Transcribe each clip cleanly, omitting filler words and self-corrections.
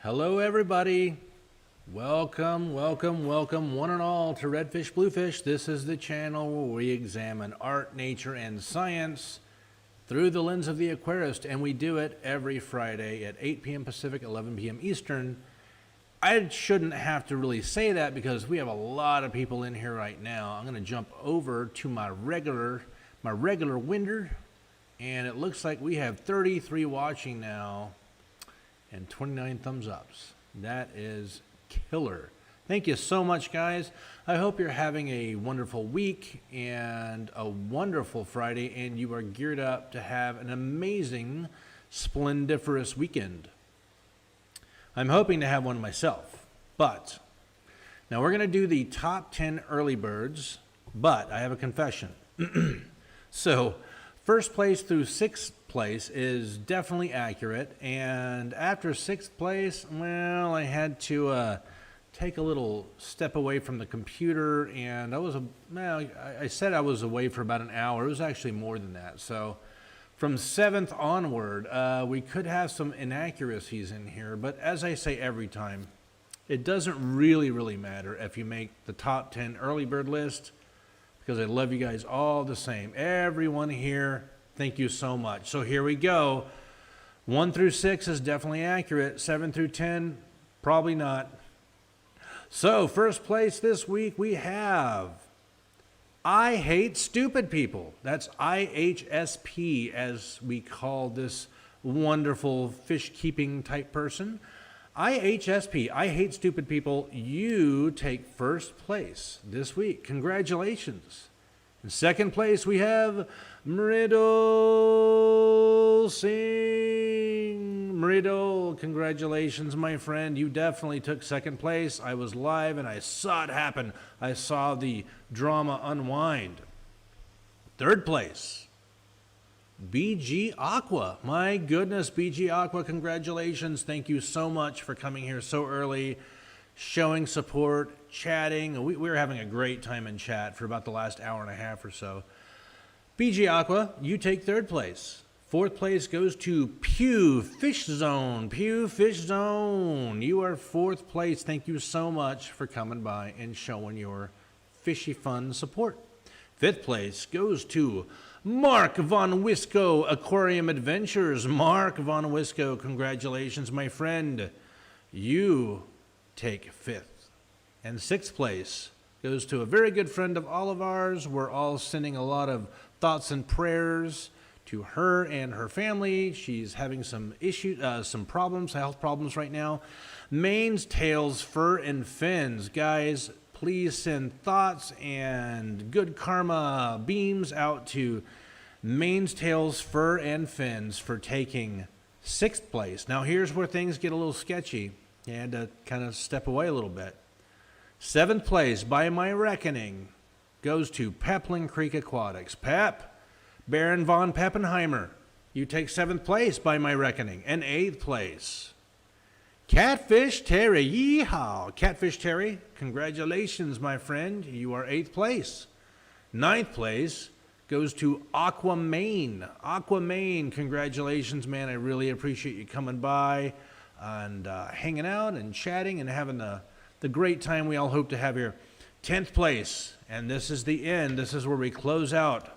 Hello everybody. Welcome one and all to Redfish Bluefish. This is the channel where we examine art, nature, and science through the lens of the aquarist, and we do it every Friday at 8 p.m. Pacific, 11 p.m. Eastern. I shouldn't have to really say that because we have a lot of people in here right now. I'm going to jump over to my regular window, and it looks like we have 33 watching now and 29 thumbs ups. That is killer. Thank you so much, guys. I hope you're having a wonderful week and a wonderful Friday, and you are geared up to have an amazing, splendiferous weekend. I'm hoping to have one myself, but now we're going to do the top 10 early birds, but I have a confession. So first place through sixth place is definitely accurate, and after sixth place, well, I had to take a little step away from the computer, and I said I was away for about an hour. It was actually more than that. So from seventh onward, we could have some inaccuracies in here, but as I say every time, it doesn't really matter if you make the top 10 early bird list, because I love you guys all the same. Everyone here, thank you so much. So here we go. 1 through 6 is definitely accurate. 7 through 10, probably not. So first place this week we have I Hate Stupid People. That's IHSP, as we call this wonderful fish keeping type person. IHSP, I Hate Stupid People. You take first place this week. Congratulations. In second place, we have Mridul Singh. Mridul, congratulations, my friend. You definitely took second place. I was live and I saw it happen. I saw the drama unwind. Third place, BG Aqua. My goodness, BG Aqua, congratulations. Thank you so much for coming here so early, showing support, chatting. We were having a great time in chat for about the last hour and a half or so. BG Aqua, you take third place. Fourth place goes to Pew Fish Zone. Pew Fish Zone, you are fourth place. Thank you so much for coming by and showing your fishy fun support. Fifth place goes to Mark Von Wisco, Aquarium Adventures. Mark Von Wisco, congratulations, my friend. You take fifth. And sixth place goes to a very good friend of all of ours. We're all sending a lot of thoughts and prayers to her and her family. She's having some issues, some problems, health problems right now. Manes, tails, fur, and fins. Guys, please send thoughts and good karma beams out to Manes, tails, fur, and fins for taking sixth place. Now here's where things get a little sketchy. You had to kind of step away a little bit. Seventh place, by my reckoning, goes to Pepling Creek Aquatics. Pep, Baron von Peppenheimer, you take seventh place by my reckoning. And eighth place, Catfish Terry. Yeehaw! Catfish Terry, congratulations, my friend. You are eighth place. Ninth place goes to Aquamaine. Aquamaine, congratulations, man. I really appreciate you coming by and hanging out and chatting and having the great time we all hope to have here. 10th place, and this is the end. This is where we close out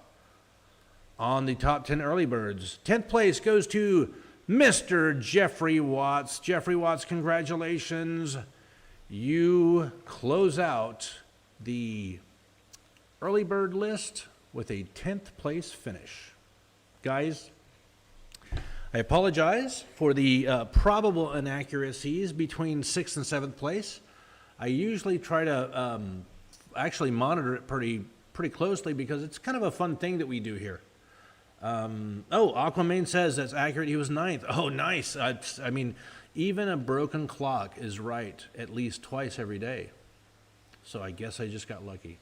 on the top 10 early birds. 10th place goes to Mr. Jeffrey Watts. Jeffrey Watts, congratulations. You close out the early bird list with a 10th place finish. Guys, I apologize for the probable inaccuracies between 6th and 7th place. I usually try to actually monitor it pretty closely because it's kind of a fun thing that we do here. Aquamaine says that's accurate. He was 9th. Oh, nice. I mean, even a broken clock is right at least twice every day. So I guess I just got lucky.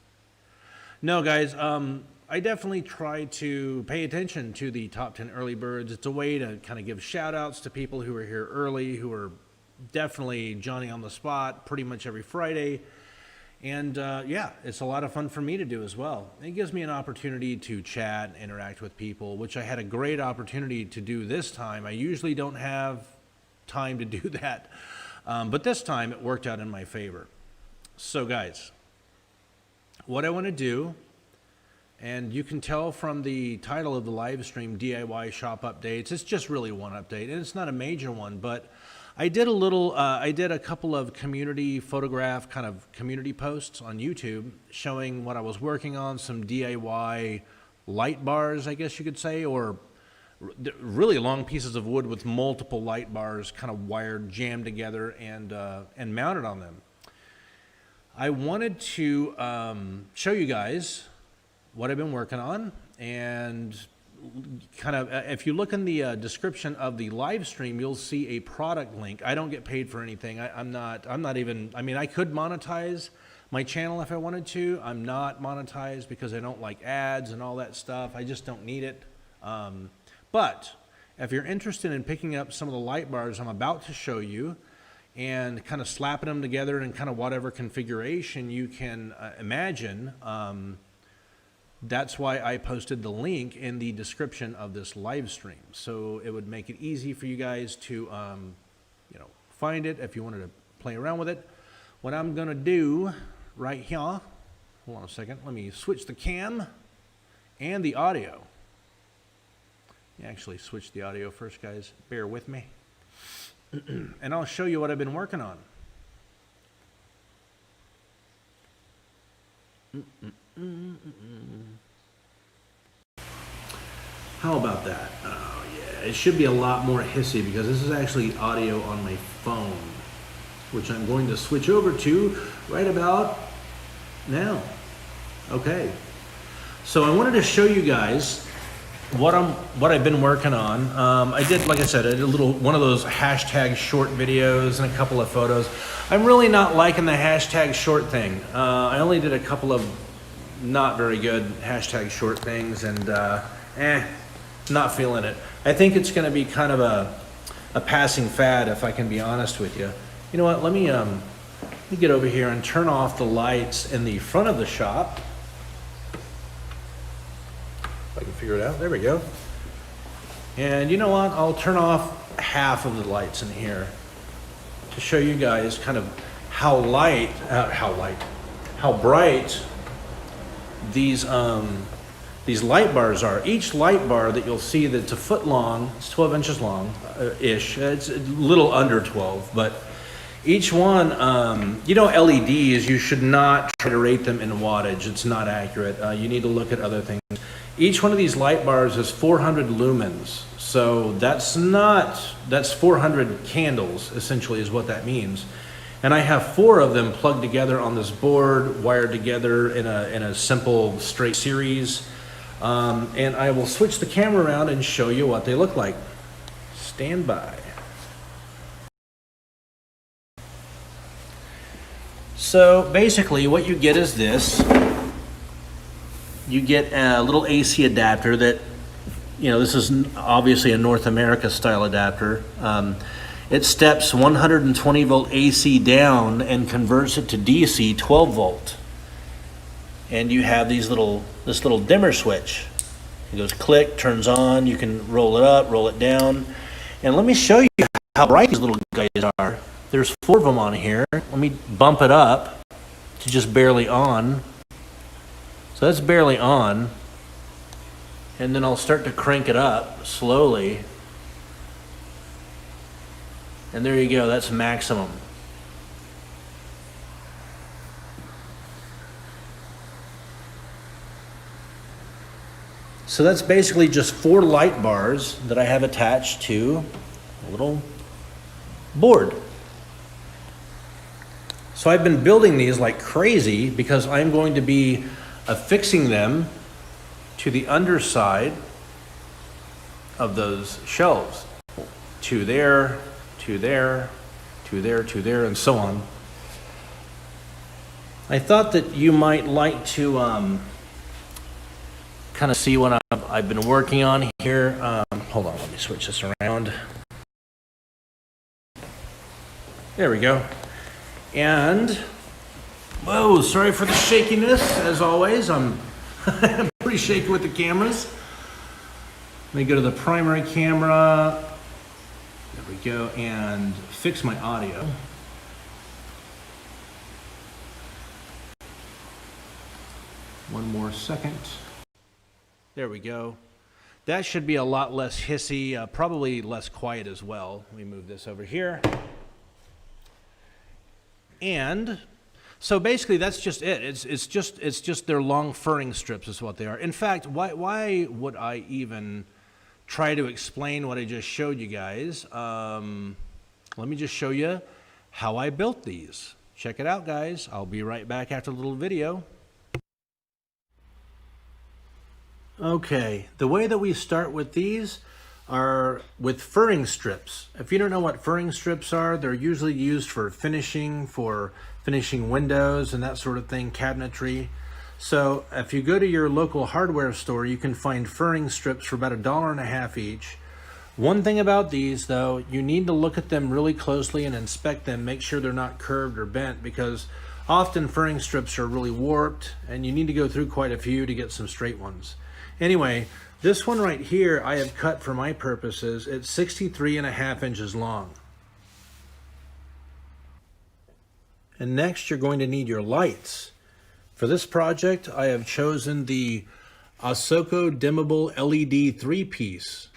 No, guys, I definitely try to pay attention to the top 10 early birds. It's a way to kind of give shout outs to people who are here early, who are definitely Johnny on the spot pretty much every Friday. And yeah, it's a lot of fun for me to do as well. It gives me an opportunity to chat and interact with people, which I had a great opportunity to do this time. I usually don't have time to do that But this time it worked out in my favor. So guys, what I want to do, and you can tell from the title of the live stream, DIY shop updates, it's just really one update, and it's not a major one, but I did a couple of community photograph, kind of community posts on YouTube showing what I was working on, some DIY light bars, I guess you could say, or really long pieces of wood with multiple light bars kind of wired, jammed together, and mounted on them. I wanted to show you guys what I've been working on, and kind of, if you look in the description of the live stream, you'll see a product link. I don't get paid for anything. I'm not even, I mean, I could monetize my channel if I wanted to. I'm not monetized because I don't like ads and all that stuff. I just don't need it. But if you're interested in picking up some of the light bars I'm about to show you and kind of slapping them together in kind of whatever configuration you can imagine, that's why I posted the link in the description of this live stream. So it would make it easy for you guys to, you know, find it if you wanted to play around with it. What I'm gonna do right here, hold on a second, let me switch the cam and the audio. Actually switch the audio first, guys, bear with me. And I'll show you what I've been working on. How about that? Oh yeah, it should be a lot more hissy because this is actually audio on my phone, which I'm going to switch over to right about now. Okay, so I wanted to show you guys what I've been working on. I did, like I said, I did one of those hashtag short videos and a couple of photos. I'm really not liking the hashtag short thing. I only did a couple of not very good hashtag short things, and not feeling it. I think it's going to be kind of a passing fad, if I can be honest with you. You know what? Let me get over here and turn off the lights in the front of the shop. If I can figure it out. There we go. And you know what? I'll turn off half of the lights in here to show you guys kind of how bright these light bars are. Each light bar that you'll see that's a foot long, it's 12 inches long ish. It's a little under 12, but each one, you know, LEDs, you should not try to rate them in wattage. It's not accurate. You need to look at other things. Each one of these light bars is 400 lumens. So that's 400 candles, essentially, is what that means. And I have 4 of them plugged together on this board, wired together in a simple straight series. And I will switch the camera around and show you what they look like. Stand by. So basically what you get is this. You get a little AC adapter that, you know, this is obviously a North America style adapter. It steps 120 volt AC down and converts it to DC 12 volt. And you have this little dimmer switch. It goes click, turns on, you can roll it up, roll it down. And let me show you how bright these little guys are. There's 4 of them on here. Let me bump it up to just barely on. So that's barely on. And then I'll start to crank it up slowly. And there you go, that's maximum. So that's basically just 4 light bars that I have attached to a little board. So I've been building these like crazy because I'm going to be affixing them to the underside of those shelves. 2 there, 2 there, 2 there, 2 there, and so on. I thought that you might like to kind of see what I've been working on here. Hold on, let me switch this around. There we go. And, whoa, sorry for the shakiness, as always. I'm pretty shaky with the cameras. Let me go to the primary camera. There we go, and fix my audio. One more second. There we go. That should be a lot less hissy, probably less quiet as well. Let me move this over here. And so basically that's just it. It's just their long furring strips is what they are. In fact, why would I even try to explain what I just showed you guys? Let me just show you how I built these. Check it out, guys. I'll be right back after the little video. Okay, the way that we start with these are with furring strips. If you don't know what furring strips are, they're usually used for finishing windows and that sort of thing, cabinetry. So if you go to your local hardware store, you can find furring strips for about $1.50 each. One thing about these though, you need to look at them really closely and inspect them, make sure they're not curved or bent, because often furring strips are really warped and you need to go through quite a few to get some straight ones. Anyway, this one right here I have cut for my purposes. It's 63.5 inches long. And next you're going to need your lights. For this project, I have chosen the Osoko dimmable LED 3-piece.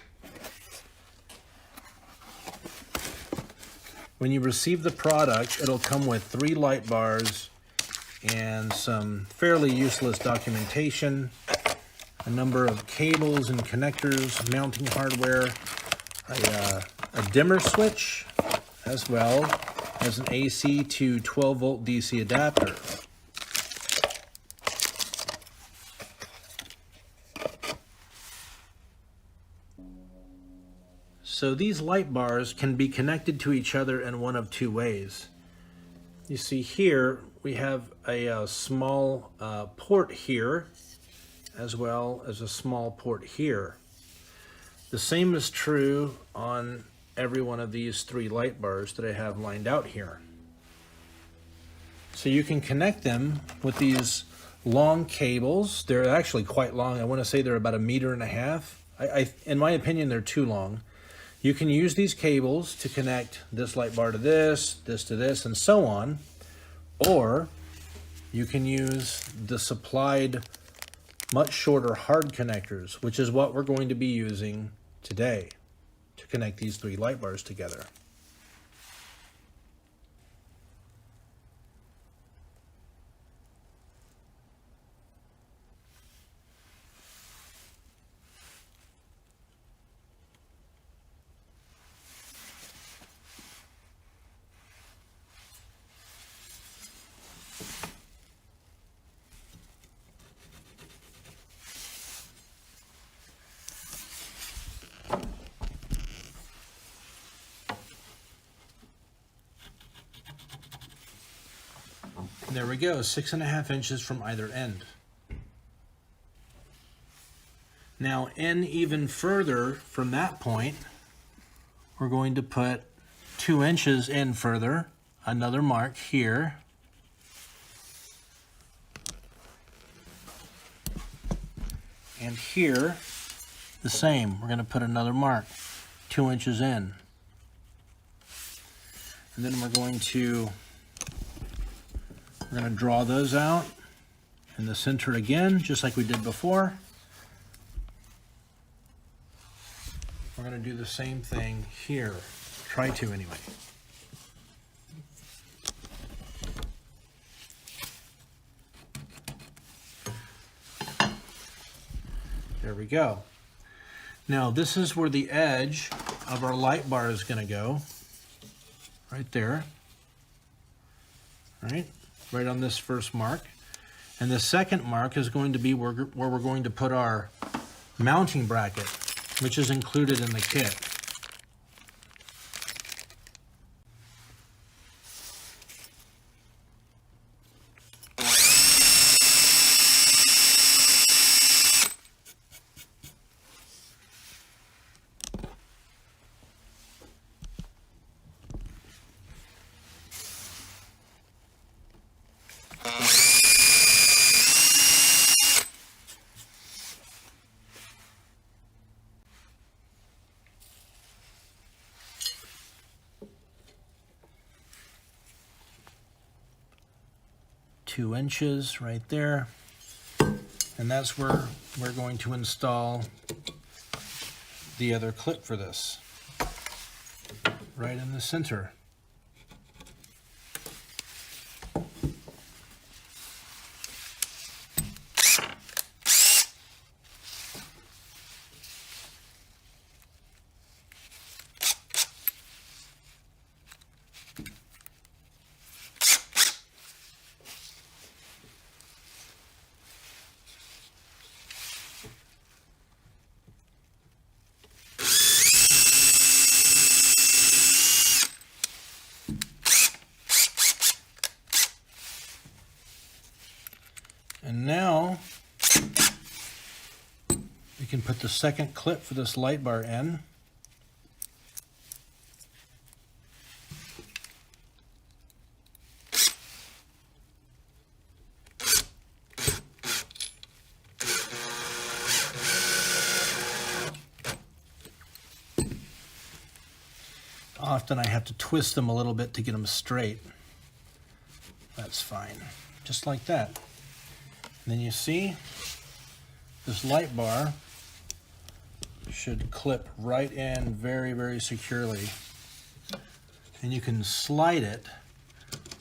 When you receive the product, it'll come with 3 light bars and some fairly useless documentation, a number of cables and connectors, mounting hardware, a dimmer switch, as well as an AC to 12 volt DC adapter. So these light bars can be connected to each other in one of 2 ways. You see here we have a small port here, as well as a small port here. The same is true on every one of these 3 light bars that I have lined out here. So you can connect them with these long cables. They're actually quite long. I want to say they're about 1.5 meters. In my opinion, they're too long. You can use these cables to connect this light bar to this to this, and so on. Or you can use the supplied much shorter hard connectors, which is what we're going to be using today to connect these 3 light bars together. There we go, 6.5 inches from either end. Now in even further from that point, we're going to put 2 inches in further, another mark here. And here, the same, we're going to put another mark, 2 inches in. And then we're going to draw those out in the center again, just like we did before. We're going to do the same thing here. Try to anyway. There we go. Now this is where the edge of our light bar is going to go. Right there. Right on this first mark. And the second mark is going to be where we're going to put our mounting bracket, which is included in the kit. Two inches right there. And that's where we're going to install the other clip for this, right in the center. And now we can put the second clip for this light bar in. Often I have to twist them a little bit to get them straight. That's fine, just like that. And then you see this light bar should clip right in very, very securely. And you can slide it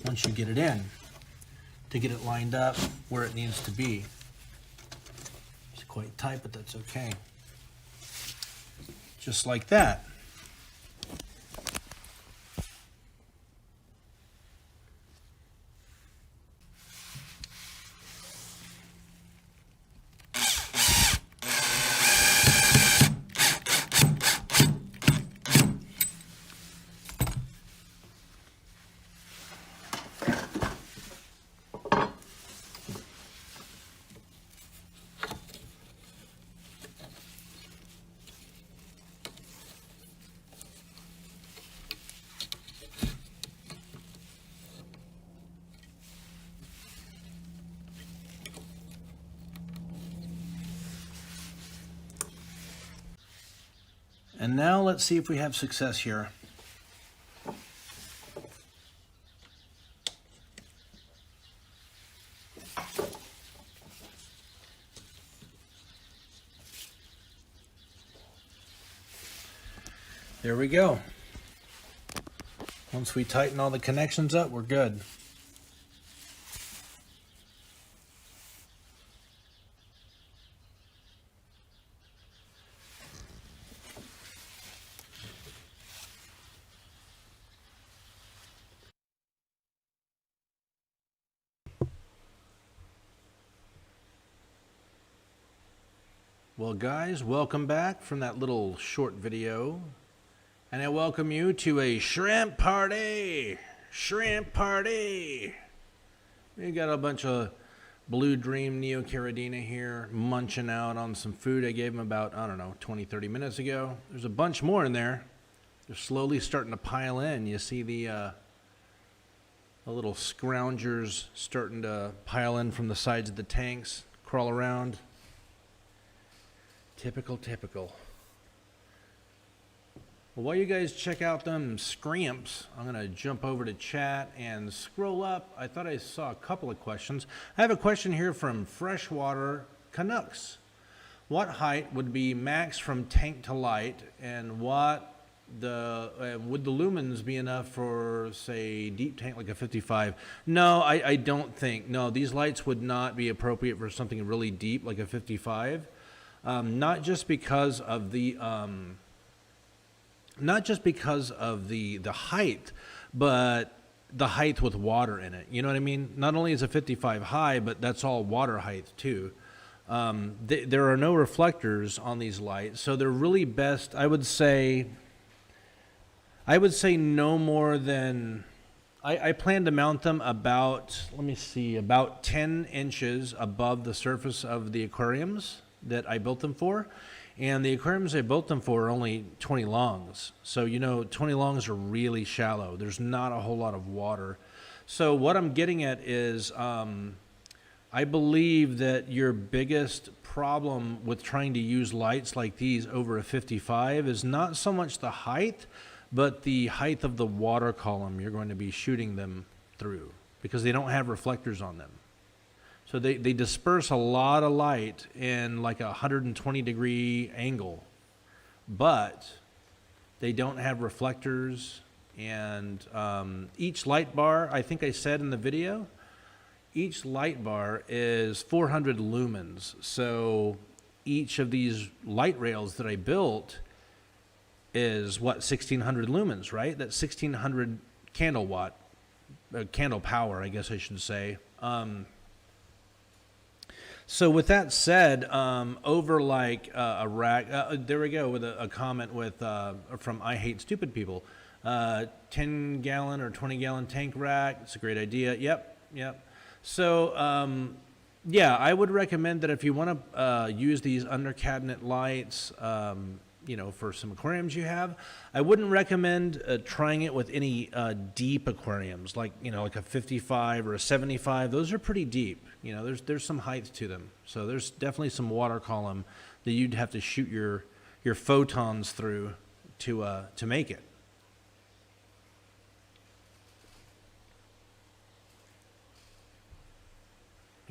once you get it in to get it lined up where it needs to be. It's quite tight, but that's okay. Just like that. And now let's see if we have success here. There we go. Once we tighten all the connections up, we're good. Well guys, welcome back from that little short video. And I welcome you to a shrimp party! Shrimp party! We got a bunch of Blue Dream Neocaridina here munching out on some food I gave them about, I don't know, 20-30 minutes ago. There's a bunch more in there. They're slowly starting to pile in. You see the little scroungers starting to pile in from the sides of the tanks, crawl around. Typical, typical. Well, while you guys check out them scrimps, I'm going to jump over to chat and scroll up. I thought I saw a couple of questions. I have a question here from Freshwater Canucks. What height would be max from tank to light, and what would the lumens be enough for, say, deep tank like a 55? No, I don't think. No, these lights would not be appropriate for something really deep like a 55. Not just because of the height, but the height with water in it. You know what I mean? Not only is a 55 high, but that's all water height too. There are no reflectors on these lights, so they're really best. I would say no more than. I plan to mount them about, let me see, about 10 inches above the surface of the aquariums that I built them for. And the aquariums I built them for are only 20 longs. So, you know, 20 longs are really shallow. There's not a whole lot of water. So what I'm getting at is I believe that your biggest problem with trying to use lights like these over a 55 is not so much the height, but the height of the water column you're going to be shooting them through, because they don't have reflectors on them. So they disperse a lot of light in like a 120-degree angle, but they don't have reflectors. And each light bar, I think I said in the video, each light bar is 400 lumens. So each of these light rails that I built is what, 1600 lumens, right? That's 1600 candle watt, candle power, I guess I should say. So with that said, over like a rack, there we go with a comment with from I Hate Stupid People. 10-gallon or 20-gallon tank rack. It's a great idea. Yep. So, yeah, I would recommend that if you want to use these under cabinet lights, for some aquariums you have, I wouldn't recommend trying it with any deep aquariums, like a 55 or a 75. Those are pretty deep. There's some height to them. So there's definitely some water column that you'd have to shoot your photons through to make it.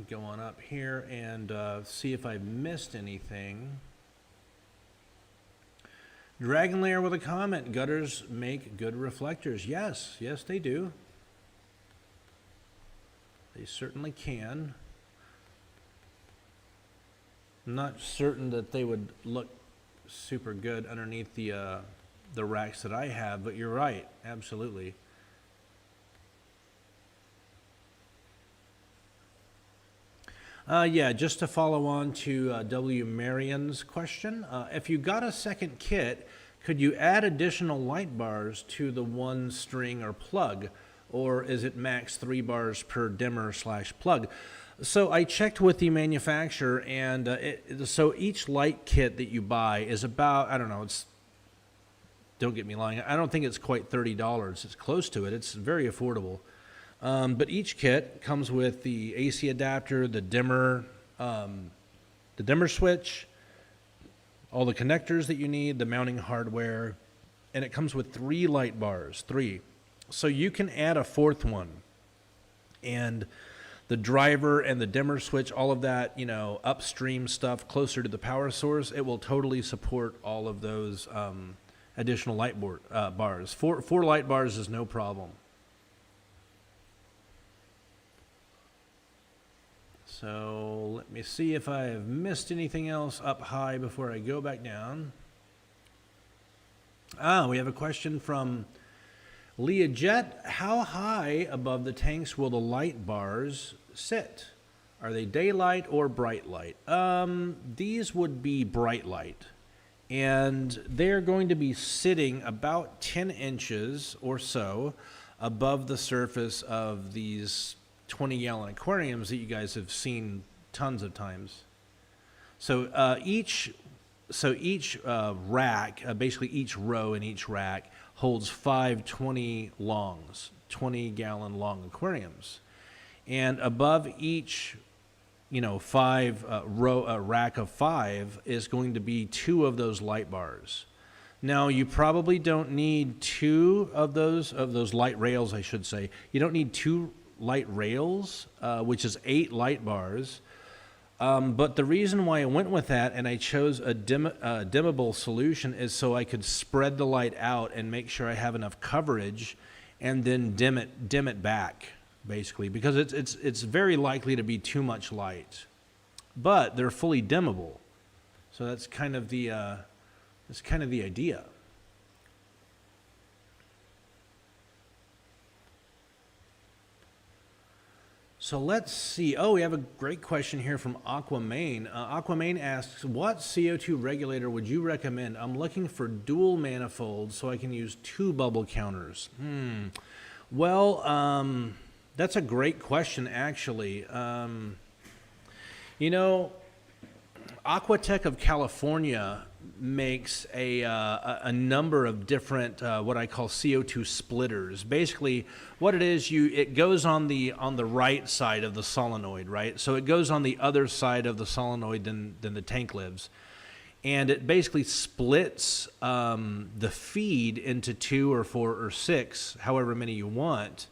Go on up here and see if I've missed anything. Dragon Lair with a comment. Gutters make good reflectors. Yes, they do. They certainly can. I'm not certain that they would look super good underneath the racks that I have, but you're right. Absolutely. Yeah, just to follow on to W. Marion's question, if you got a second kit, could you add additional light bars to the one string or plug, or is it max 3 bars per dimmer/plug? So I checked with the manufacturer, and so each light kit that you buy is about, I don't know, don't get me lying, I don't think it's quite $30. It's close to it. It's very affordable. But each kit comes with the AC adapter, the dimmer switch, all the connectors that you need, the mounting hardware, and it comes with 3 light bars, 3. So you can add a 4th one, and the driver and the dimmer switch, all of that, upstream stuff closer to the power source, it will totally support all of those additional light bars. 4 light bars is no problem. So let me see if I have missed anything else up high before I go back down. We have a question from Leah Jet. How high above the tanks will the light bars sit? Are they daylight or bright light? These would be bright light. And they're going to be sitting about 10 inches or so above the surface of these 20-gallon aquariums that you guys have seen tons of times. So each rack, basically each row in each rack, holds 5 20-gallon long aquariums, and above each, rack of 5 is going to be 2 of those light bars. Now, you probably don't need 2 of those light rails, I should say. You don't need 2 light rails, which is 8 light bars. But the reason why I went with that and I chose a dimmable solution is so I could spread the light out and make sure I have enough coverage, and then dim it back, basically, because it's very likely to be too much light. But they're fully dimmable, so that's kind of the idea. So let's see. Oh, we have a great question here from Aquamain. Aquamain asks, what CO2 regulator would you recommend? I'm looking for dual manifolds so I can use 2 bubble counters. Well, that's a great question, actually. Aquatech of California makes a number of different what I call CO2 splitters. Basically, what it is, it goes on the right side of the solenoid, right? So it goes on the other side of the solenoid than the tank lives, and it basically splits the feed into 2 or 4 or 6, however many you want,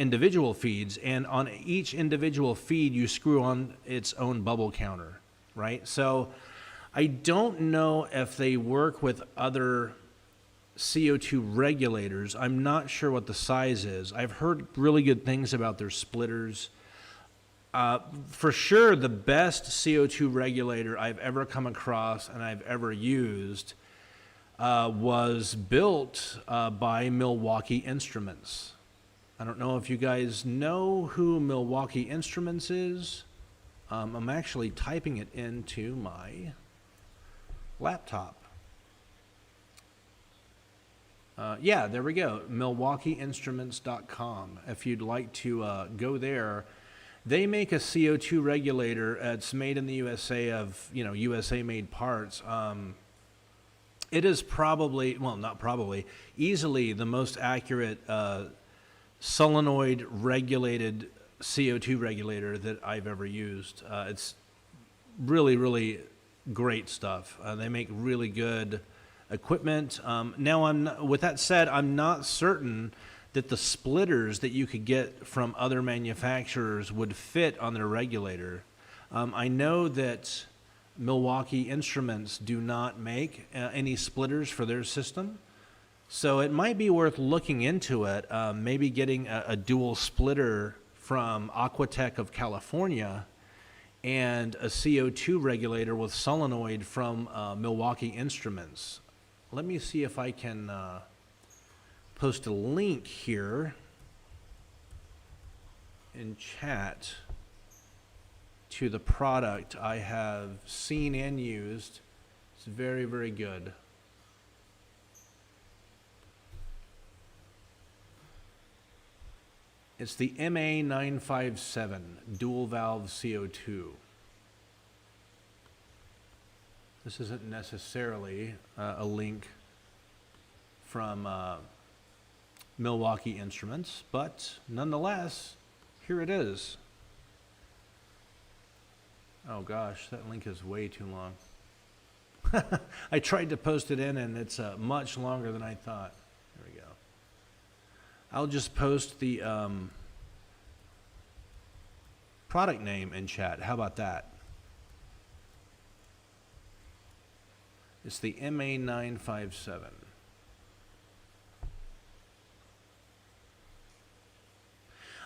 individual feeds, and on each individual feed you screw on its own bubble counter, right? So I don't know if they work with other CO2 regulators. I'm not sure what the size is. I've heard really good things about their splitters. For sure, the best CO2 regulator I've ever come across and I've ever used was built by Milwaukee Instruments. I don't know if you guys know who Milwaukee Instruments is. I'm actually typing it into my laptop. Yeah, there we go, MilwaukeeInstruments.com. If you'd like to go there, they make a CO2 regulator. It's made in the USA of, USA-made parts. It is probably, well, not probably, easily the most accurate solenoid regulated CO2 regulator that I've ever used. It's really, really great stuff. They make really good equipment. Now, with that said, I'm not certain that the splitters that you could get from other manufacturers would fit on their regulator. I know that Milwaukee Instruments do not make any splitters for their system. So it might be worth looking into it, maybe getting a dual splitter from Aquatech of California and a CO2 regulator with solenoid from Milwaukee Instruments. Let me see if I can post a link here in chat to the product I have seen and used. It's very, very good. It's the MA957 dual valve CO2. This isn't necessarily a link from Milwaukee Instruments, but nonetheless, here it is. Oh gosh, that link is way too long. I tried to post it in and it's much longer than I thought. There we go. I'll just post the product name in chat. How about that? It's the MA957.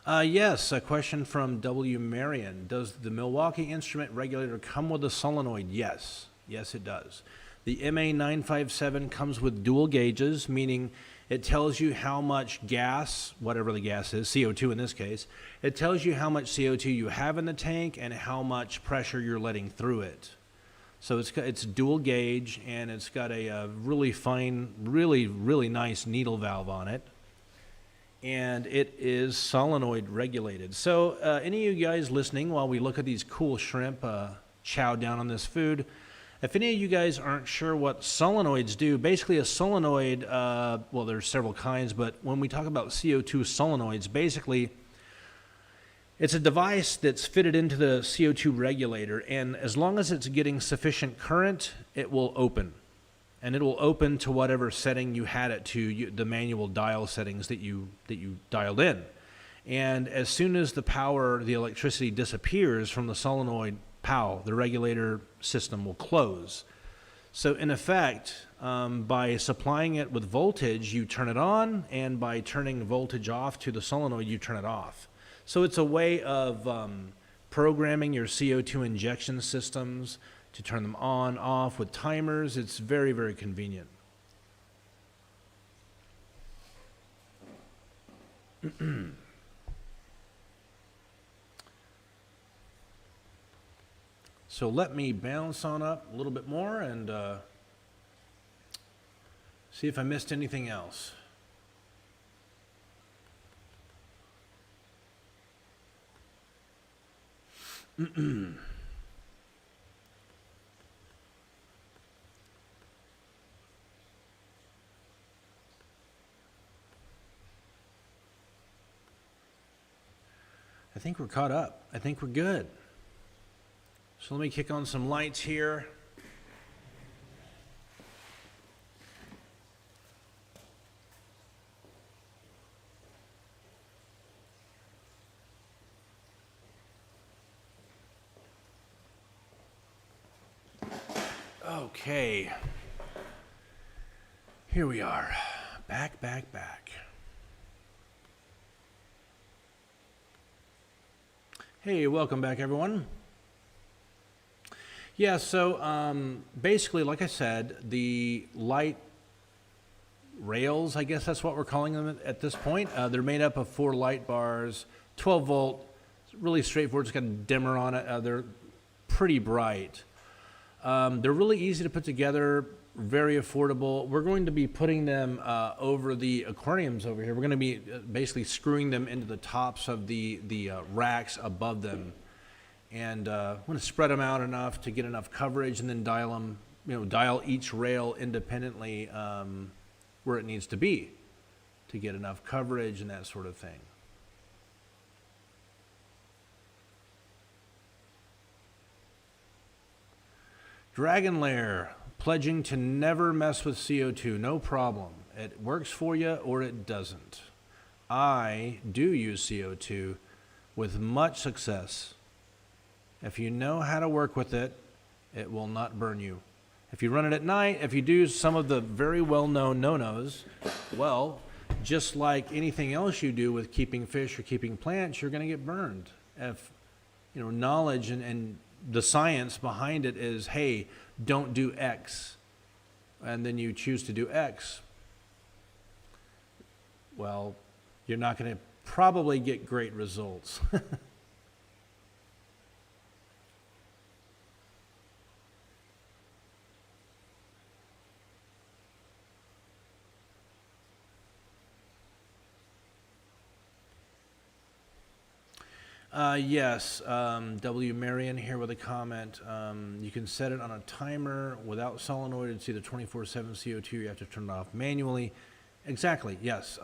Yes, a question from W. Marion. Does the Milwaukee Instrument regulator come with a solenoid? Yes. Yes, it does. The MA957 comes with dual gauges, meaning it tells you how much gas, whatever the gas is, CO2 in this case, it tells you how much CO2 you have in the tank and how much pressure you're letting through it. So it's dual gauge, and it's got a really fine, really, really nice needle valve on it. And it is solenoid regulated. So any of you guys listening while we look at these cool shrimp chow down on this food, if any of you guys aren't sure what solenoids do, basically a solenoid, well, there's several kinds, but when we talk about CO2 solenoids, basically it's a device that's fitted into the CO2 regulator, and as long as it's getting sufficient current, it will open. And it will open to whatever setting you had it to, the manual dial settings that you dialed in. And as soon as the power, the electricity disappears from the solenoid POW, the regulator system will close. So in effect, by supplying it with voltage, you turn it on, and by turning voltage off to the solenoid, you turn it off. So it's a way of programming your CO2 injection systems to turn them on, off with timers. It's very, very convenient. So let me bounce on up a little bit more and see if I missed anything else. I think we're caught up. I think we're good. So let me kick on some lights here. Okay. Here we are. Back. Hey, welcome back, everyone. Yeah, so basically, like I said, the light rails, I guess that's what we're calling them at this point. They're made up of 4 light bars, 12 volt, it's really straightforward. It's got a dimmer on it. They're pretty bright. They're really easy to put together, very affordable. We're going to be putting them over the aquariums over here. We're going to be basically screwing them into the tops of the racks above them. And I'm going to spread them out enough to get enough coverage and then dial them, dial each rail independently where it needs to be to get enough coverage and that sort of thing. Dragon Lair, pledging to never mess with CO2, no problem. It works for you or it doesn't. I do use CO2 with much success. If you know how to work with it, it will not burn you. If you run it at night, if you do some of the very well-known no-nos, well, just like anything else you do with keeping fish or keeping plants, you're going to get burned. If knowledge and the science behind it is, hey, don't do X, and then you choose to do X, well, you're not going to probably get great results. Yes, W. Marion here with a comment. You can set it on a timer without solenoid. It's either 24/7 CO2, you have to turn it off manually. Exactly, yes.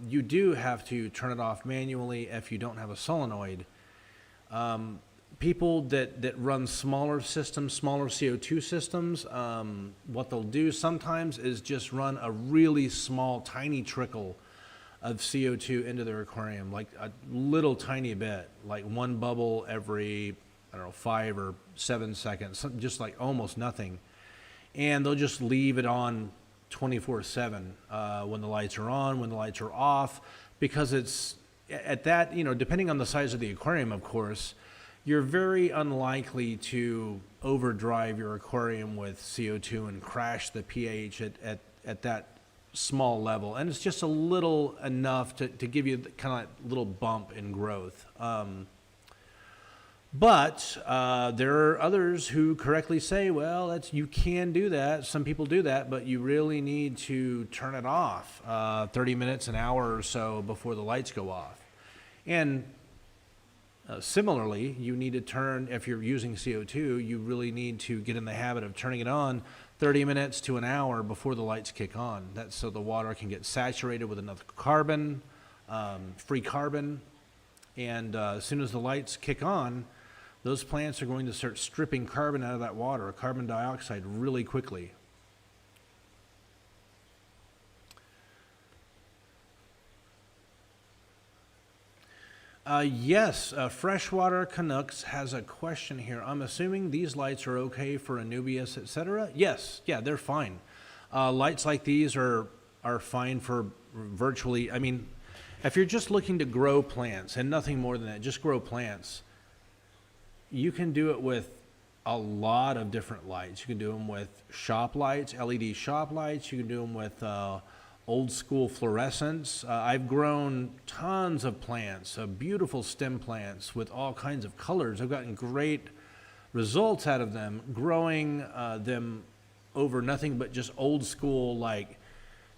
You do have to turn it off manually if you don't have a solenoid. People that run smaller systems, smaller CO2 systems, what they'll do sometimes is just run a really small, tiny trickle of CO2 into their aquarium, like a little tiny bit, like one bubble every, 5 or 7 seconds, just like almost nothing. And they'll just leave it on 24/7 when the lights are on, when the lights are off, because it's at that, depending on the size of the aquarium, of course, you're very unlikely to overdrive your aquarium with CO2 and crash the pH at that small level, and it's just a little enough to give you kind of little bump in growth. But there are others who correctly say, well, you can do that. Some people do that, but you really need to turn it off 30 minutes, an hour or so before the lights go off. And similarly, you need to turn, if you're using CO2, you really need to get in the habit of turning it on 30 minutes to an hour before the lights kick on. That's so the water can get saturated with enough carbon, free carbon, and as soon as the lights kick on, those plants are going to start stripping carbon out of that water, carbon dioxide, really quickly. Yes, Freshwater Canucks has a question here. I'm assuming these lights are okay for Anubias, etc. Yes, yeah, they're fine. Lights like these are fine for virtually, if you're just looking to grow plants and nothing more than that, just grow plants, you can do it with a lot of different lights. You can do them with shop lights, LED shop lights. You can do them with old school fluorescents. I've grown tons of plants, beautiful stem plants with all kinds of colors. I've gotten great results out of them, growing them over nothing but just old school like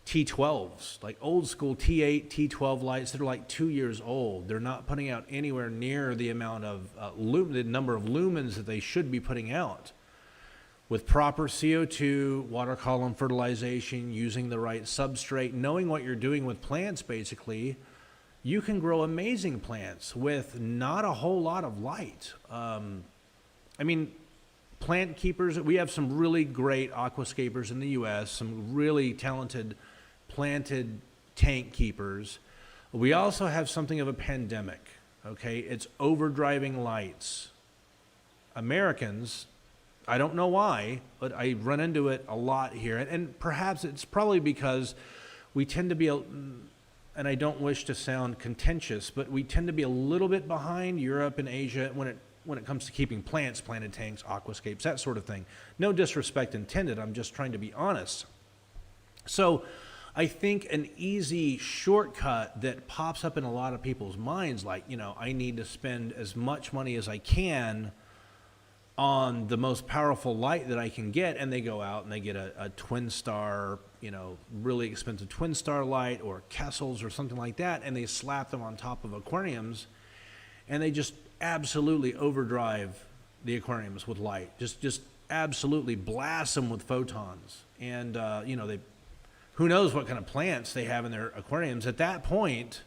T12s, like old school T8, T12 lights that are like 2 years old. They're not putting out anywhere near the amount of the number of lumens that they should be putting out. With proper CO2, water column fertilization, using the right substrate, knowing what you're doing with plants, basically, you can grow amazing plants with not a whole lot of light. Plant keepers, we have some really great aquascapers in the U.S., some really talented planted tank keepers. We also have something of a pandemic, okay? It's overdriving lights. Americans, I don't know why, but I run into it a lot here. And perhaps it's probably because we tend to be, and I don't wish to sound contentious, but we tend to be a little bit behind Europe and Asia when it comes to keeping plants, planted tanks, aquascapes, that sort of thing. No disrespect intended, I'm just trying to be honest. So I think an easy shortcut that pops up in a lot of people's minds, like, you know, I need to spend as much money as I can on the most powerful light that I can get, and they go out and they get a twin star, you know, really expensive twin star light or Kessels or something like that, and they slap them on top of aquariums, and they just absolutely overdrive the aquariums with light. Just absolutely blast them with photons. And, you know, who knows what kind of plants they have in their aquariums. At that point,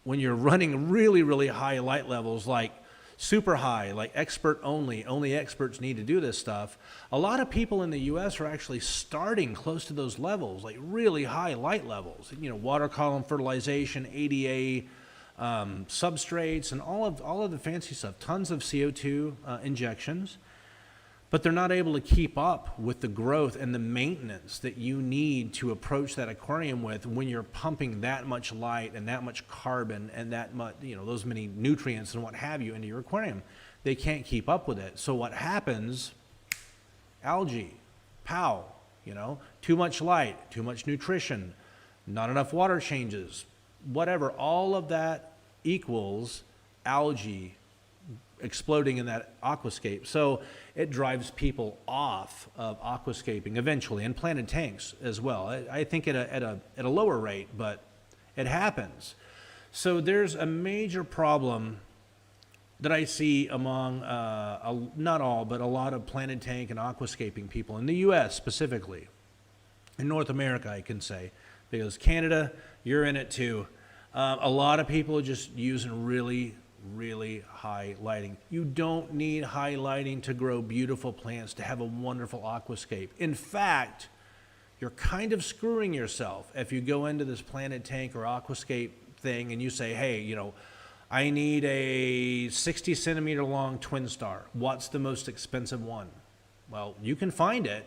when you're running really, really high light levels, like super high, like expert only experts need to do this stuff, a lot of people in the US are actually starting close to those levels, like really high light levels. You know, water column fertilization, ADA, substrates, and all of the fancy stuff, tons of CO2 injections, but they're not able to keep up with the growth and the maintenance that you need to approach that aquarium with when you're pumping that much light and that much carbon and that much, you know, those many nutrients and what have you into your aquarium. They can't keep up with it. So what happens? Algae, pow, you know, too much light, too much nutrition, not enough water changes, whatever, all of that equals algae exploding in that aquascape. So it drives people off of aquascaping eventually, and planted tanks as well. I think at a lower rate, but it happens. So there's a major problem that I see among, not all, but a lot of planted tank and aquascaping people in the US specifically. In North America, I can say, because Canada, you're in it too. A lot of people are just using really high lighting. You don't need high lighting to grow beautiful plants, to have a wonderful aquascape. In fact, you're kind of screwing yourself if you go into this planted tank or aquascape thing and you say, hey, you know, I need a 60 centimeter long twin star. What's the most expensive one? Well, you can find it,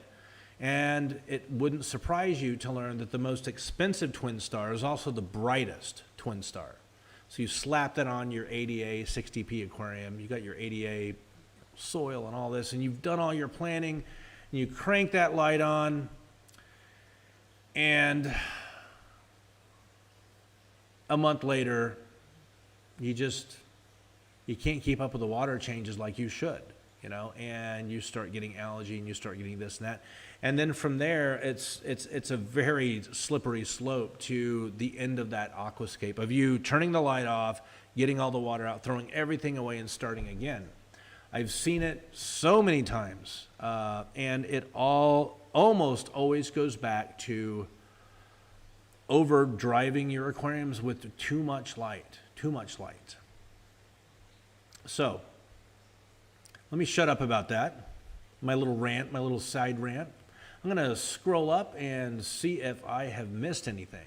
and it wouldn't surprise you to learn that the most expensive twin star is also the brightest twin star. So you slap that on your ADA 60p aquarium, you got your ADA soil and all this, and you've done all your planning, and you crank that light on, and a month later, you can't keep up with the water changes like you should, you know, and you start getting algae and you start getting this and that. And then from there, it's a very slippery slope to the end of that aquascape of you turning the light off, getting all the water out, throwing everything away and starting again. I've seen it so many times, and it almost always goes back to overdriving your aquariums with too much light. So let me shut up about that. My little rant, my little side rant. I'm going to scroll up and see if I have missed anything.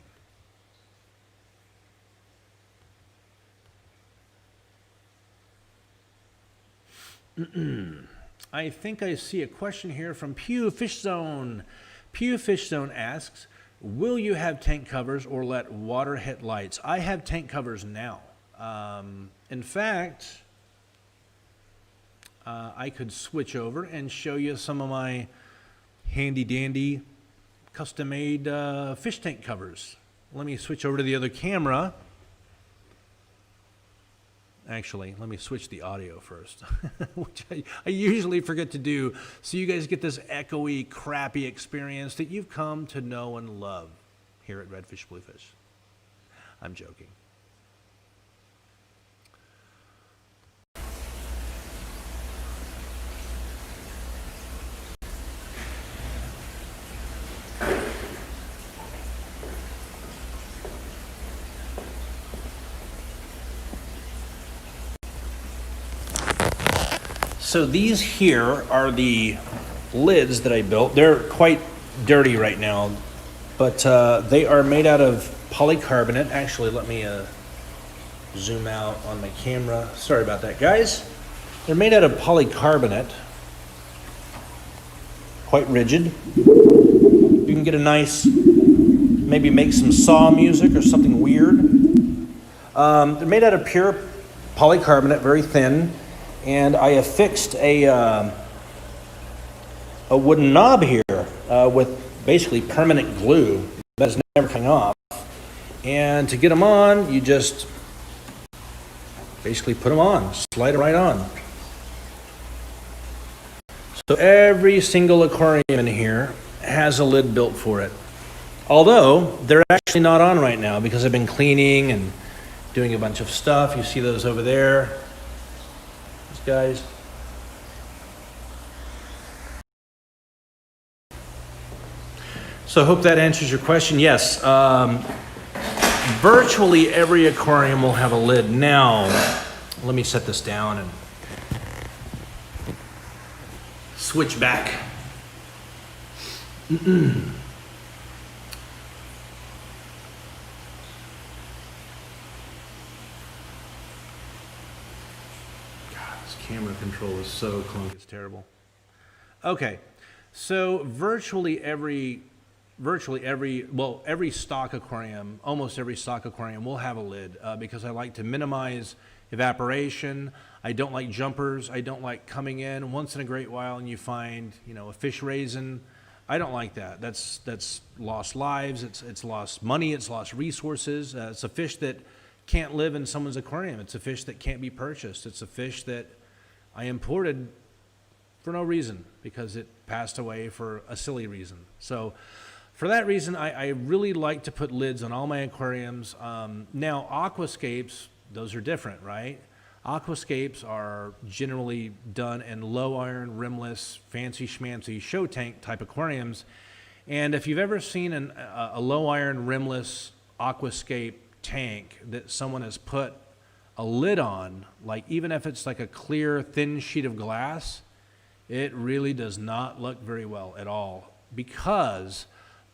I think I see a question here from Pew Fish Zone. Pew Fish Zone asks, will you have tank covers or let water hit lights? I have tank covers now. In fact, I could switch over and show you some of my handy dandy custom made fish tank covers. Let me switch over to the other camera. Actually, let me switch the audio first, which I usually forget to do, so you guys get this echoey, crappy experience that you've come to know and love here at Redfish Bluefish. I'm joking. So these here are the lids that I built. They're quite dirty right now, but they are made out of polycarbonate. Actually, let me zoom out on my camera. Sorry about that, guys. They're made out of polycarbonate. quite rigid. You can get a nice, maybe make some saw music or something weird. They're made out of pure polycarbonate, very thin, and I affixed a wooden knob here with basically permanent glue that's never coming off. And to get them on, you just basically put them on, slide them right on. So every single aquarium in here has a lid built for it. Although they're actually not on right now because I've been cleaning and doing a bunch of stuff. You see those over there, these guys. So I hope that answers your question. Yes, virtually every aquarium will have a lid. Now, let me set this down and switch back. God, this camera control is so clunky, it's terrible. Okay, so virtually every stock aquarium, almost every stock aquarium will have a lid because I like to minimize evaporation. I don't like jumpers. I don't like coming in once in a great while and you find, a fish raisin. I don't like that. That's lost lives. It's lost money. It's lost resources. It's a fish that can't live in someone's aquarium. It's a fish that can't be purchased. It's a fish that I imported for no reason because it passed away for a silly reason. So for that reason, I really like to put lids on all my aquariums. Now, aquascapes, those are different, right? Aquascapes are generally done in low iron, rimless, fancy schmancy show tank type aquariums. And if you've ever seen a low iron, rimless aquascape tank that someone has put a lid on, like even if it's like a clear, thin sheet of glass, it really does not look very well at all because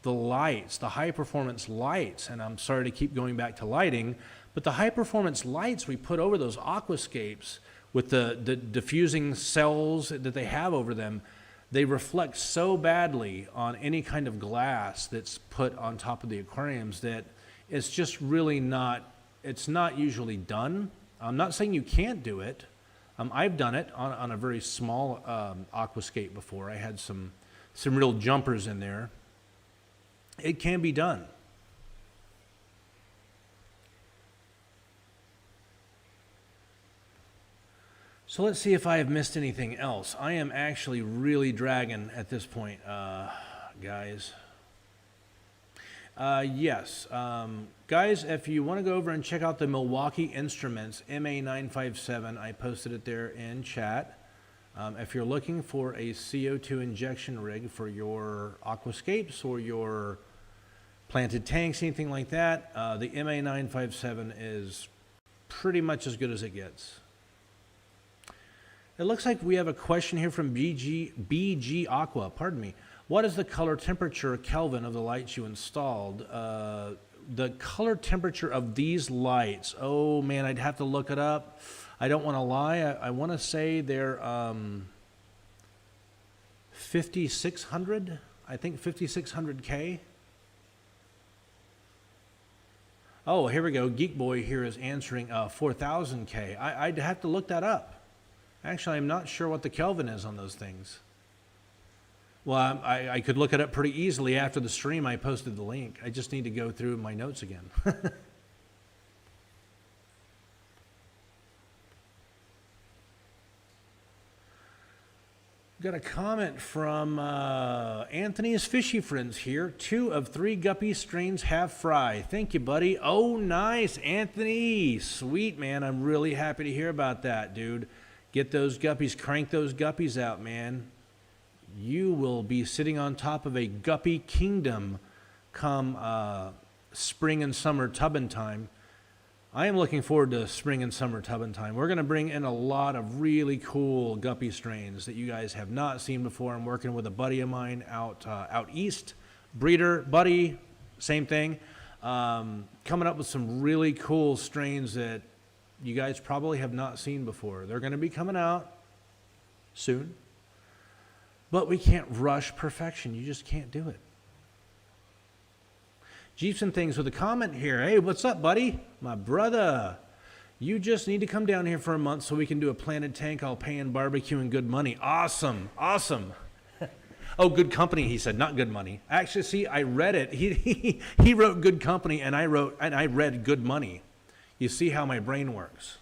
the lights, the high performance lights, and I'm sorry to keep going back to lighting, but the high performance lights we put over those aquascapes with the diffusing cells that they have over them, they reflect so badly on any kind of glass that's put on top of the aquariums that it's just really not, it's not usually done. I'm not saying you can't do it. I've done it on a very small aquascape before. I had some real jumpers in there. It can be done. So let's see if I have missed anything else. I am actually really dragging at this point, guys. Yes. Guys, if you want to go over and check out the Milwaukee Instruments MA957, I posted it there in chat. If you're looking for a CO2 injection rig for your aquascapes or your planted tanks, anything like that, the MA957 is pretty much as good as it gets. It looks like we have a question here from BG Aqua. Pardon me. What is the color temperature Kelvin of the lights you installed? The color temperature of these lights, oh man, I'd have to look it up. I don't want to lie. I want to say they're 5600. I think 5600K. Oh, here we go. Geek Boy here is answering 4000K. I'd have to look that up. Actually, I'm not sure what the Kelvin is on those things. Well, I could look it up pretty easily after the stream. I posted the link. I just need to go through my notes again. Got a comment from Anthony's Fishy Friends here. 2 of 3 guppy strains have fry. Thank you, buddy. Oh, nice, Anthony. Sweet, man. I'm really happy to hear about that, dude. Get those guppies, crank those guppies out, man. You will be sitting on top of a guppy kingdom come spring and summer tubbing time. I am looking forward to spring and summer tubbing time. We're going to bring in a lot of really cool guppy strains that you guys have not seen before. I'm working with a buddy of mine out east, breeder, buddy, same thing. Coming up with some really cool strains that you guys probably have not seen before. They're going to be coming out soon. But we can't rush perfection. You just can't do it. Jeeps and Things with a comment here. Hey, what's up, buddy? My brother. You just need to come down here for a month so we can do a planted tank. I'll pay in barbecue and good money. Awesome. Awesome. Oh, good company, he said, not good money. Actually, see, I read it. He wrote good company, and I read good money. You see how my brain works.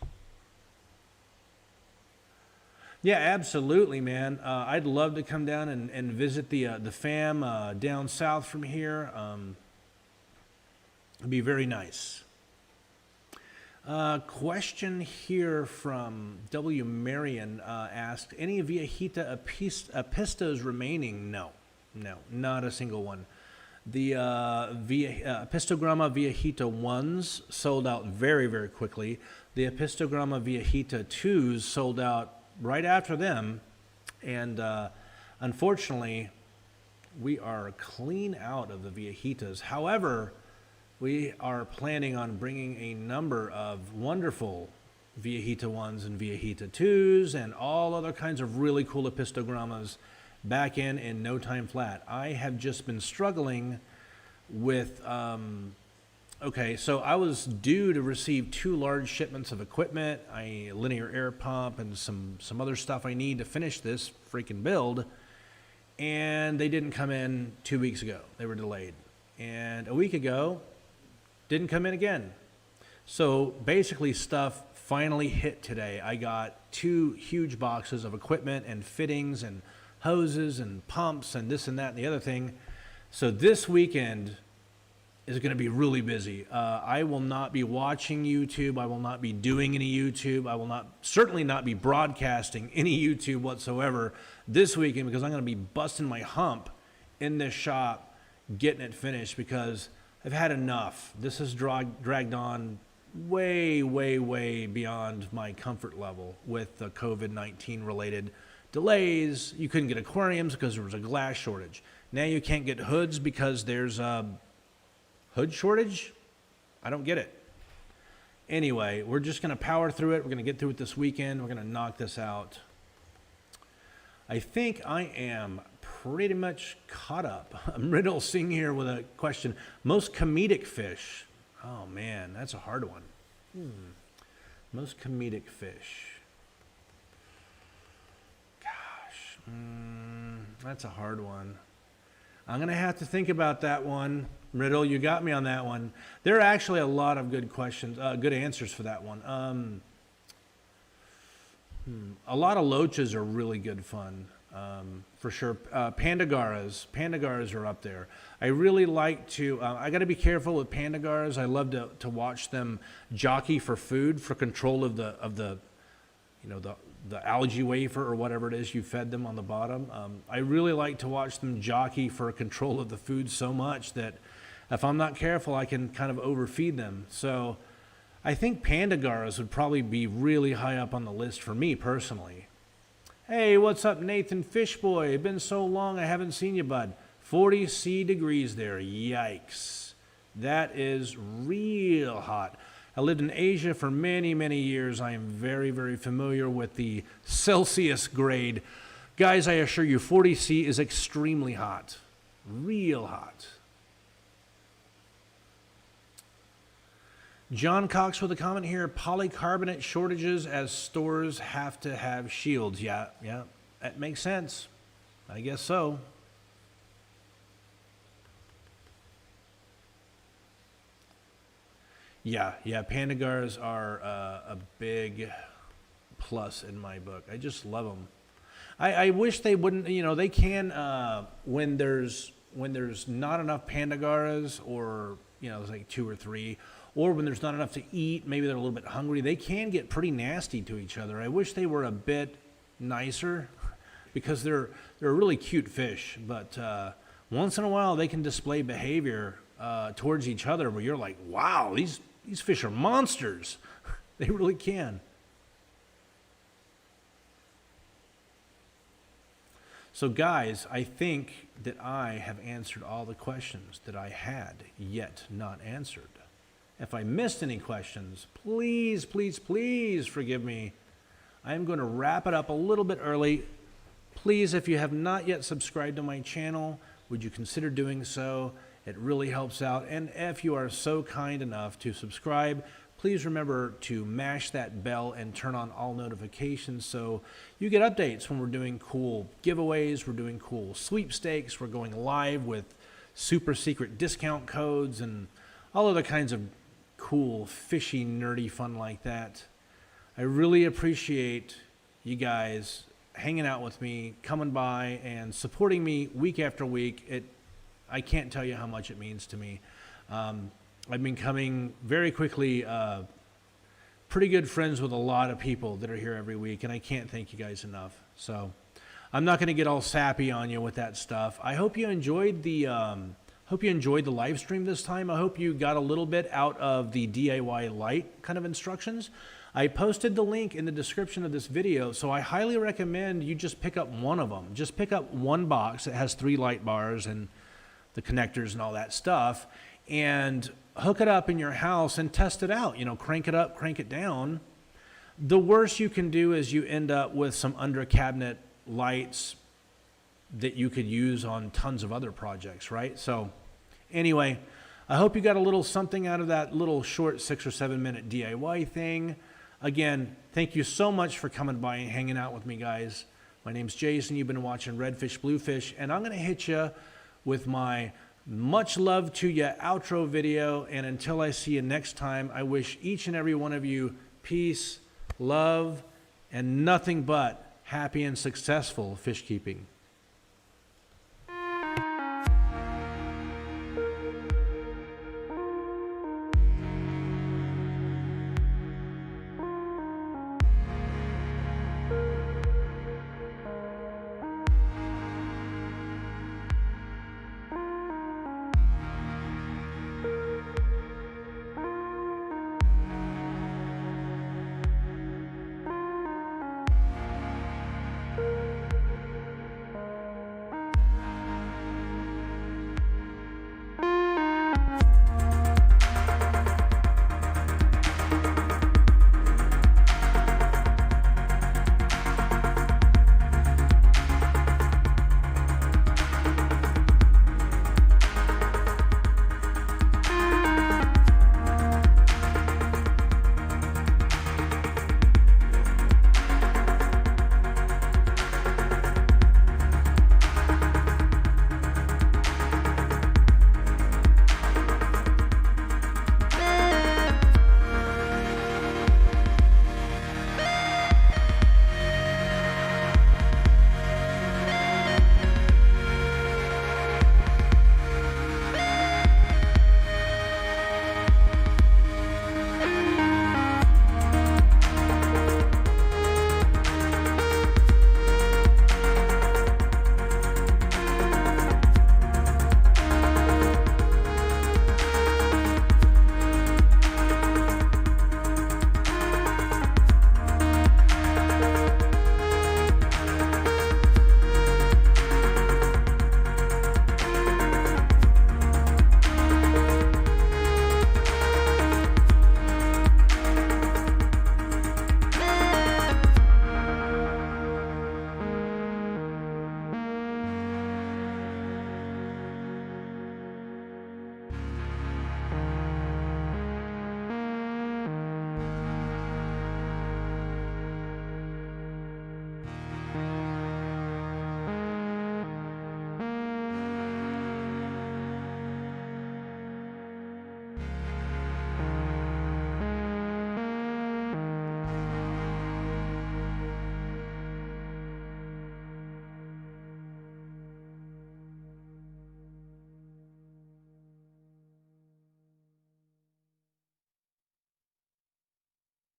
Yeah, absolutely, man. I'd love to come down and visit the fam down south from here. It'd be very nice. Question here from W. Marion asked, any Viejita Apistos remaining? No, not a single one. The Apistogramma Viejita 1s sold out very, very quickly. The Apistogramma Viejita 2s sold out right after them. And unfortunately, we are clean out of the Viejitas. However, we are planning on bringing a number of wonderful Viejita 1s and Viejita 2s and all other kinds of really cool Apistogrammas back in no time flat. I have just been struggling with, okay, so I was due to receive 2 large shipments of equipment, a linear air pump, and some other stuff I need to finish this freaking build, and they didn't come in 2 weeks ago. They were delayed. And a week ago, didn't come in again. So basically stuff finally hit today. I got 2 huge boxes of equipment and fittings and hoses and pumps and this and that and the other thing. So this weekend is going to be really busy. I will not be watching YouTube. I will not be doing any YouTube. I will certainly not be broadcasting any YouTube whatsoever this weekend because I'm going to be busting my hump in this shop getting it finished because I've had enough. This has dragged on way, way, way beyond my comfort level with the COVID-19 related delays. You couldn't get aquariums because there was a glass shortage. Now you can't get hoods because there's a hood shortage? I don't get it. Anyway, we're just going to power through it. We're going to get through it this weekend. We're going to knock this out. I think I am pretty much caught up. Riddle Singh here with a question. Most comedic fish. Oh man, that's a hard one. Most comedic fish. Gosh, that's a hard one. I'm going to have to think about that one. Riddle, you got me on that one. There are actually a lot of good questions, good answers for that one. A lot of loaches are really good fun. For sure. Pandagaras are up there. I really like to, I got to be careful with pandagaras. I love to watch them jockey for food, for control of the algae wafer or whatever it is you fed them on the bottom. I really like to watch them jockey for control of the food so much that if I'm not careful, I can kind of overfeed them. So I think pandagaras would probably be really high up on the list for me personally. Hey, what's up, Nathan Fishboy? It's been so long I haven't seen you, bud. 40 degrees there. Yikes. That is real hot. I lived in Asia for many, many years. I am very, very familiar with the Celsius grade. Guys, I assure you, 40C is extremely hot. Real hot. John Cox with a comment here. Polycarbonate shortages as stores have to have shields. Yeah, that makes sense. I guess so. Yeah, pandagars are a big plus in my book. I just love them. I wish they wouldn't, they can, when there's not enough pandagaras or, there's like 2 or 3, or when there's not enough to eat, maybe they're a little bit hungry, they can get pretty nasty to each other. I wish they were a bit nicer because they're a really cute fish, but once in a while they can display behavior towards each other where you're like, wow, these fish are monsters. They really can. So guys, I think that I have answered all the questions that I had yet not answered. If I missed any questions, please, please, please forgive me. I'm going to wrap it up a little bit early. Please, if you have not yet subscribed to my channel, would you consider doing so? It really helps out. And if you are so kind enough to subscribe, please remember to mash that bell and turn on all notifications so you get updates when we're doing cool giveaways, we're doing cool sweepstakes, we're going live with super secret discount codes and all other kinds of cool, fishy, nerdy fun like that. I really appreciate you guys hanging out with me, coming by and supporting me week after week. I can't tell you how much it means to me. I've been becoming very quickly pretty good friends with a lot of people that are here every week, and I can't thank you guys enough. So I'm not going to get all sappy on you with that stuff. I hope you enjoyed the live stream this time. I hope you got a little bit out of the DIY light kind of instructions. I posted the link in the description of this video, so I highly recommend you just pick up one of them. Just pick up one box that has 3 light bars and the connectors and all that stuff, and hook it up in your house and test it out. You know, crank it up, crank it down. The worst you can do is you end up with some under cabinet lights that you could use on tons of other projects, right? So anyway, I hope you got a little something out of that little short 6 or 7 minute DIY thing. Again, thank you so much for coming by and hanging out with me, guys. My name's Jason. You've been watching Redfish Bluefish, and I'm going to hit you with my much love to you outro video. And until I see you next time, I wish each and every one of you peace, love, and nothing but happy and successful fish keeping.